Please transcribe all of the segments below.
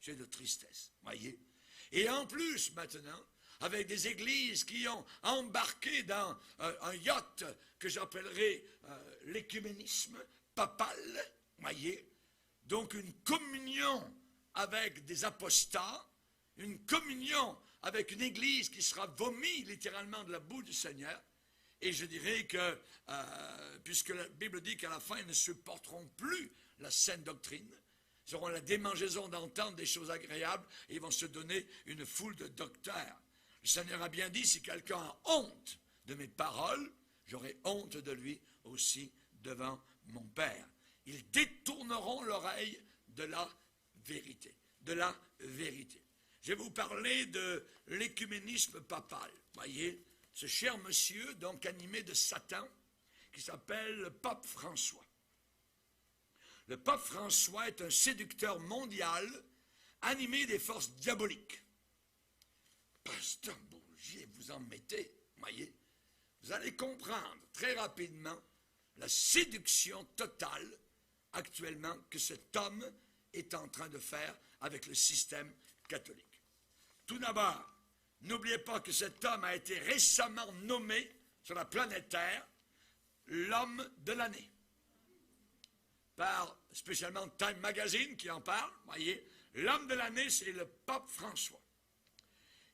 C'est de tristesse, voyez. Et en plus, maintenant, avec des églises qui ont embarqué dans un yacht que j'appellerai l'écuménisme papal, voyez. Donc une communion avec des apostats, une communion avec une église qui sera vomie littéralement de la boue du Seigneur. Et je dirais que, puisque la Bible dit qu'à la fin, ils ne supporteront plus la saine doctrine, ils auront la démangeaison d'entendre des choses agréables et ils vont se donner une foule de docteurs. Le Seigneur a bien dit, si quelqu'un a honte de mes paroles, j'aurai honte de lui aussi devant mon Père. Ils détourneront l'oreille de la vérité, de la vérité. Je vais vous parler de l'écuménisme papal. Voyez, ce cher monsieur, donc animé de Satan, qui s'appelle le pape François. Le pape François est un séducteur mondial, animé des forces diaboliques. Pasteur Bourgier, vous en mettez, voyez, vous allez comprendre très rapidement la séduction totale actuellement que cet homme est en train de faire avec le système catholique. Tout d'abord, n'oubliez pas que cet homme a été récemment nommé sur la planète Terre l'homme de l'année. Par spécialement Time Magazine qui en parle, voyez, l'homme de l'année, c'est le pape François.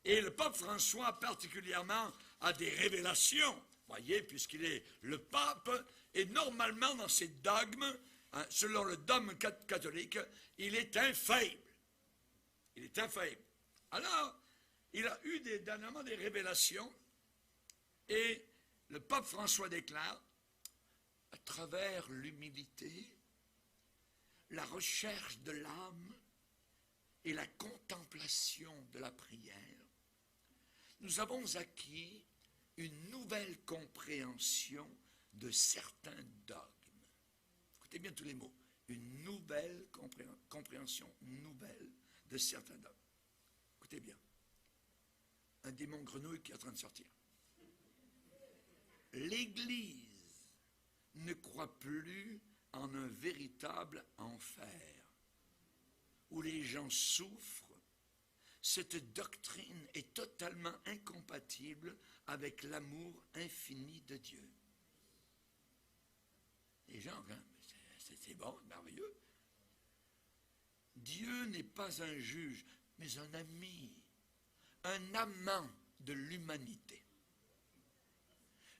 Et le pape François particulièrement a des révélations, voyez, puisqu'il est le pape, et normalement dans ses dogmes, hein, selon le dogme catholique, il est infaillible. Il est infaillible. Alors, il a eu dernièrement des révélations, et le pape François déclare, à travers l'humilité, la recherche de l'âme et la contemplation de la prière, nous avons acquis une nouvelle compréhension de certains dogmes. Écoutez bien tous les mots. Une nouvelle compréhension nouvelle de certains dogmes. Écoutez bien. Un démon grenouille qui est en train de sortir. L'Église ne croit plus en un véritable enfer où les gens souffrent. Cette doctrine est totalement incompatible avec l'amour infini de Dieu. Les gens, hein, c'est bon, merveilleux. Dieu n'est pas un juge, mais un ami, un amant de l'humanité.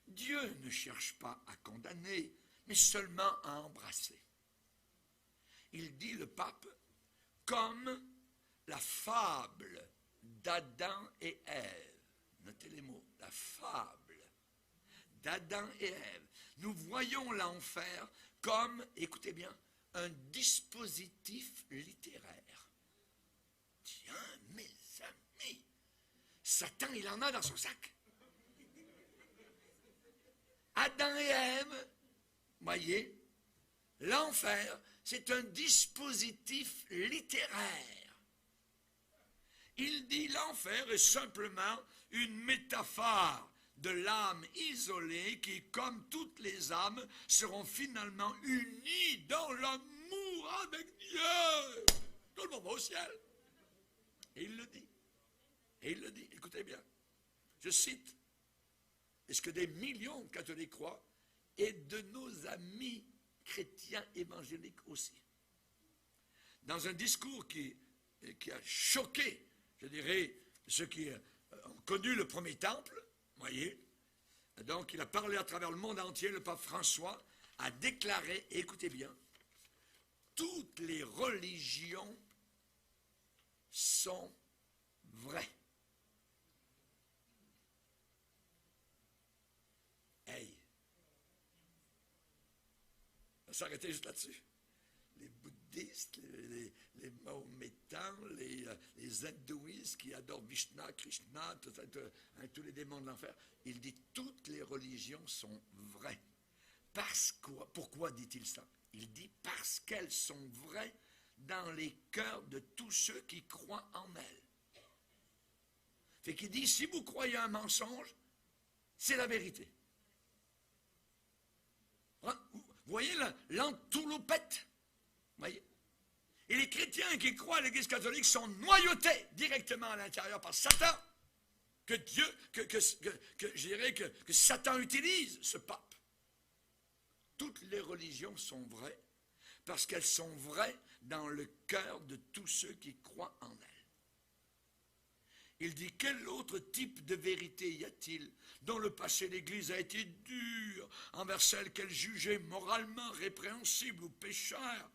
Dieu ne cherche pas à condamner, mais seulement à embrasser. Il dit, le pape, comme la fable d'Adam et Ève. Notez les mots, la fable d'Adam et Ève. Nous voyons l'enfer comme, écoutez bien, un dispositif littéraire. Tiens, mes amis, Satan, il en a dans son sac. Adam et Ève, voyez, l'enfer, c'est un dispositif littéraire. Il dit l'enfer est simplement une métaphore de l'âme isolée qui, comme toutes les âmes, seront finalement unies dans l'amour avec Dieu. Tout le monde va au ciel. Et il le dit. Et il le dit. Écoutez bien. Je cite. Et ce que des millions de catholiques croient, et de nos amis chrétiens évangéliques aussi. Dans un discours qui a choqué, je dirais, ceux qui ont connu le premier temple, voyez, donc il a parlé à travers le monde entier, le pape François a déclaré, écoutez bien, toutes les religions sont vraies. Hey! On va s'arrêter juste là-dessus. Les bouddhistes, les mahométans, les hindouistes qui adorent Vishnu, Krishna, tous les démons de l'enfer. Il dit toutes les religions sont vraies. Pourquoi dit-il ça? Il dit parce qu'elles sont vraies dans les cœurs de tous ceux qui croient en elles. Fait qu'il dit si vous croyez un mensonge, c'est la vérité. Vous voyez l'entourloupette? Voyez? Et les chrétiens qui croient à l'Église catholique sont noyautés directement à l'intérieur par Satan. Que Dieu, je dirais que Satan utilise ce pape. Toutes les religions sont vraies parce qu'elles sont vraies dans le cœur de tous ceux qui croient en elles. Il dit, quel autre type de vérité y a-t-il dont le passé l'Église a été dur envers celle qu'elle jugeait moralement répréhensible ou pécheur?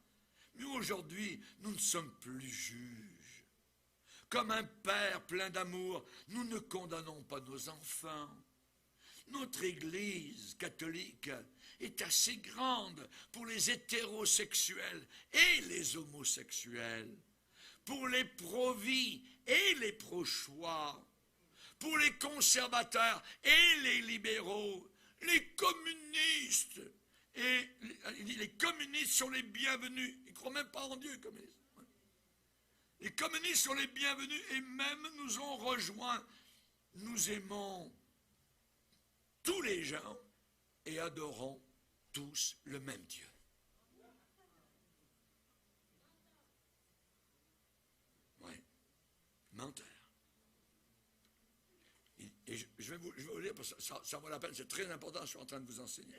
Mais aujourd'hui, nous ne sommes plus juges. Comme un père plein d'amour, nous ne condamnons pas nos enfants. Notre Église catholique est assez grande pour les hétérosexuels et les homosexuels, pour les pro-vie et les pro-choix, pour les conservateurs et les libéraux, les communistes. Et les communistes sont les bienvenus. Ils ne croient même pas en Dieu, les communistes. Les communistes sont les bienvenus et même nous ont rejoints. Nous aimons tous les gens et adorons tous le même Dieu. Oui, menteur. Et je vais vous lire parce que ça vaut la peine, c'est très important, je suis en train de vous enseigner.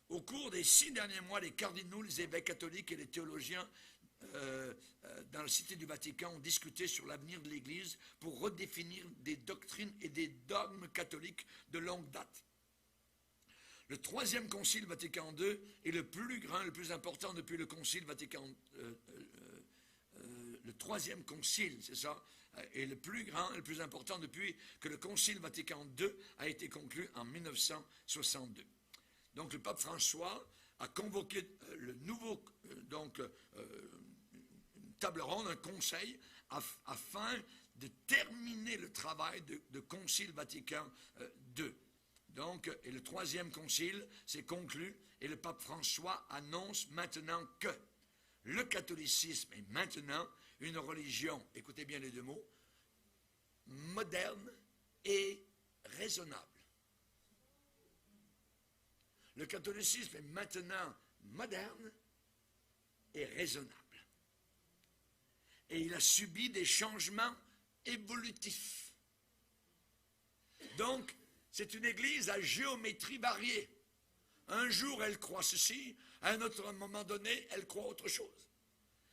Au cours des 6 derniers mois, les cardinaux, les évêques catholiques et les théologiens dans la Cité du Vatican ont discuté sur l'avenir de l'Église pour redéfinir des doctrines et des dogmes catholiques de longue date. Le 3e concile Vatican II est le plus grand, le plus important depuis le concile Vatican le 3e concile, c'est ça, est le plus grand et le plus important depuis que le concile Vatican II a été conclu en 1962. Donc le pape François a convoqué le nouveau, une table ronde, un conseil, afin de terminer le travail de concile Vatican II. Donc, et le 3e concile s'est conclu et le pape François annonce maintenant que le catholicisme est maintenant une religion, écoutez bien les deux mots, moderne et raisonnable. Le catholicisme est maintenant moderne et raisonnable. Et il a subi des changements évolutifs. Donc, c'est une église à géométrie variée. Un jour, elle croit ceci, à un autre moment donné, elle croit autre chose.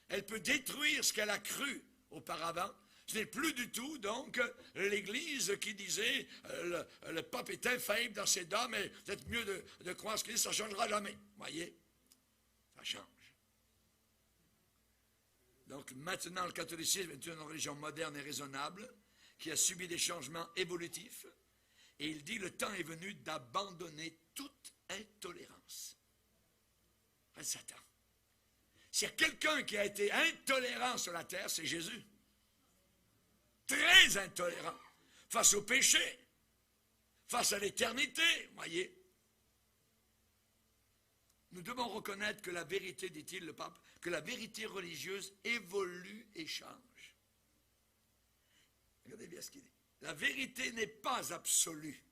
Elle peut détruire ce qu'elle a cru auparavant. Ce n'est plus du tout, donc, l'Église qui disait le pape est infaillible dans ses dogmes, mais vous êtes mieux de croire ce qu'il dit, ça ne changera jamais. Voyez, ça change. Donc, maintenant, le catholicisme est une religion moderne et raisonnable qui a subi des changements évolutifs. Et il dit, le temps est venu d'abandonner toute intolérance. À Satan. S'il y a quelqu'un qui a été intolérant sur la terre, c'est Jésus. Très intolérant. Face au péché. Face à l'éternité, voyez. Nous devons reconnaître que la vérité, dit-il le pape, que la vérité religieuse évolue et change. Regardez bien ce qu'il dit. La vérité n'est pas absolue.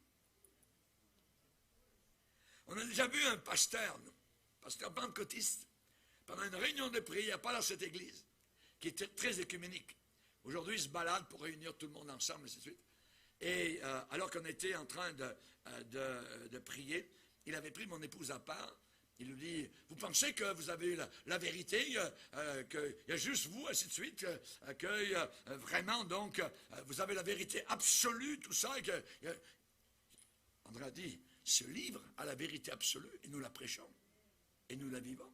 On a déjà vu un pasteur, pasteur pentecôtiste, pendant une réunion de prière, pas dans cette église, qui était très écuménique. Aujourd'hui, il se balade pour réunir tout le monde ensemble, et ainsi de suite. Et alors qu'on était en train de prier, il avait pris mon épouse à part. Il lui dit, vous pensez que vous avez la vérité, qu'il y a juste vous, ainsi de suite, que vraiment, donc, vous avez la vérité absolue, tout ça, et que... André a dit, ce livre a la vérité absolue, et nous la prêchons, et nous la vivons.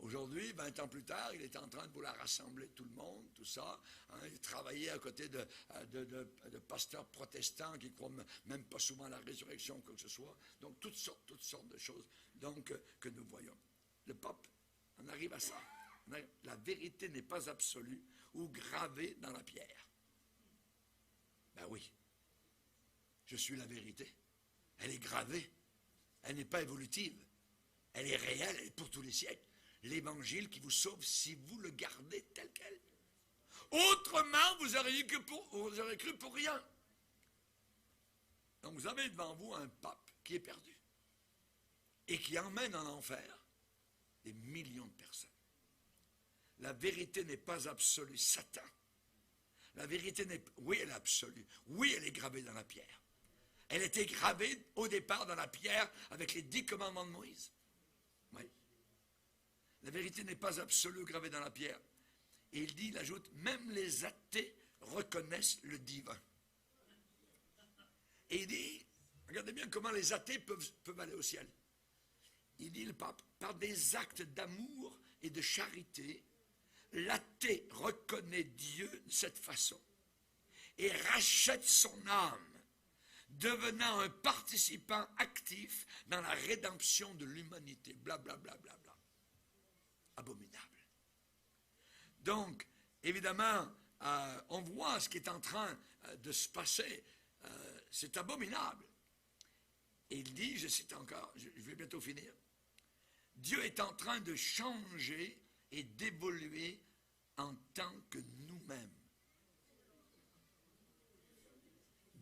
Aujourd'hui, 20 ans plus tard, il est en train de vouloir rassembler tout le monde, tout ça. Hein, il travaillait à côté de pasteurs protestants qui ne croient même pas souvent à la résurrection, quoi que ce soit. Donc, toutes sortes de choses donc, que nous voyons. Le pape, on arrive à ça. La vérité n'est pas absolue ou gravée dans la pierre. Ben oui, je suis la vérité. Elle est gravée. Elle n'est pas évolutive. Elle est réelle, elle est pour tous les siècles. L'évangile qui vous sauve si vous le gardez tel quel. Autrement, vous auriez cru pour rien. Donc vous avez devant vous un pape qui est perdu et qui emmène en enfer des millions de personnes. la vérité n'est pas absolue. Satan. La vérité n'est pas... Oui, elle est absolue. Oui, elle est gravée dans la pierre. Elle était gravée au départ dans la pierre avec les 10 commandements de Moïse. Oui. La vérité n'est pas absolue, gravée dans la pierre. Et il dit, il ajoute, même les athées reconnaissent le divin. Et il dit, regardez bien comment les athées peuvent aller au ciel. Il dit, le pape, par des actes d'amour et de charité, l'athée reconnaît Dieu de cette façon et rachète son âme, devenant un participant actif dans la rédemption de l'humanité. Blablabla. Bla, bla, bla. Abominable. Donc, évidemment, on voit ce qui est en train de se passer. C'est abominable. Et il dit, je cite encore, je vais bientôt finir, Dieu est en train de changer et d'évoluer en tant que nous-mêmes.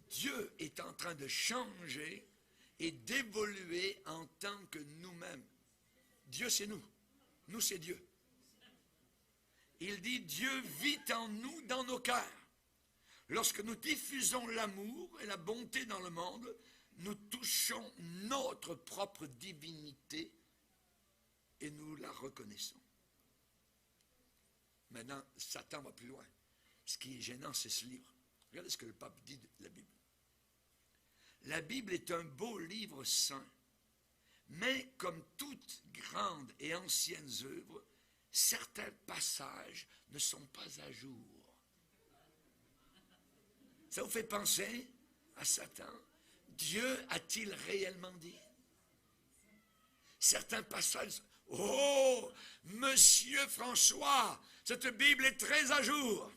Dieu est en train de changer et d'évoluer en tant que nous-mêmes. Dieu, c'est nous. Nous, c'est Dieu. Il dit, Dieu vit en nous, dans nos cœurs. Lorsque nous diffusons l'amour et la bonté dans le monde, nous touchons notre propre divinité et nous la reconnaissons. Maintenant, Satan va plus loin. Ce qui est gênant, c'est ce livre. Regardez ce que le pape dit de la Bible. La Bible est un beau livre saint, mais comme toute grande et ancienne œuvre, certains passages ne sont pas à jour. Ça vous fait penser à Satan? Dieu a-t-il réellement dit? Certains passages, oh, Monsieur François, cette Bible est très à jour.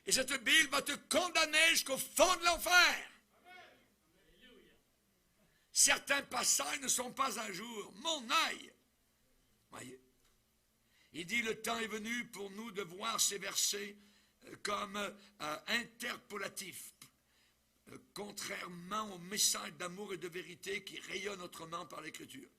Et cette Bible va te condamner jusqu'au fond de l'enfer. Certains passages ne sont pas à jour. Mon aïe! Voyez? Il dit, le temps est venu pour nous de voir ces versets comme interpolatifs, contrairement au message d'amour et de vérité qui rayonne autrement par l'Écriture.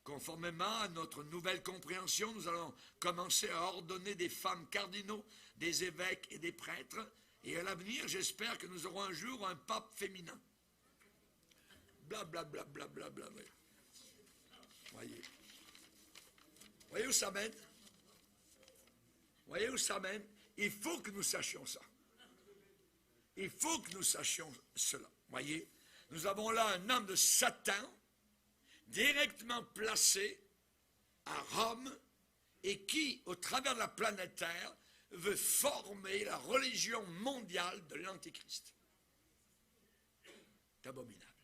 Conformément à notre nouvelle compréhension, nous allons commencer à ordonner des femmes cardinaux, des évêques et des prêtres, et à l'avenir, j'espère que nous aurons un jour un pape féminin. Blablabla. Bla, bla, bla, bla. Voyez. Voyez où ça mène? Voyez où ça mène? Il faut que nous sachions ça. Il faut que nous sachions cela. Voyez, nous avons là un homme de Satan, directement placé à Rome, et qui, au travers de la planète Terre, veut former la religion mondiale de l'Antéchrist. C'est abominable.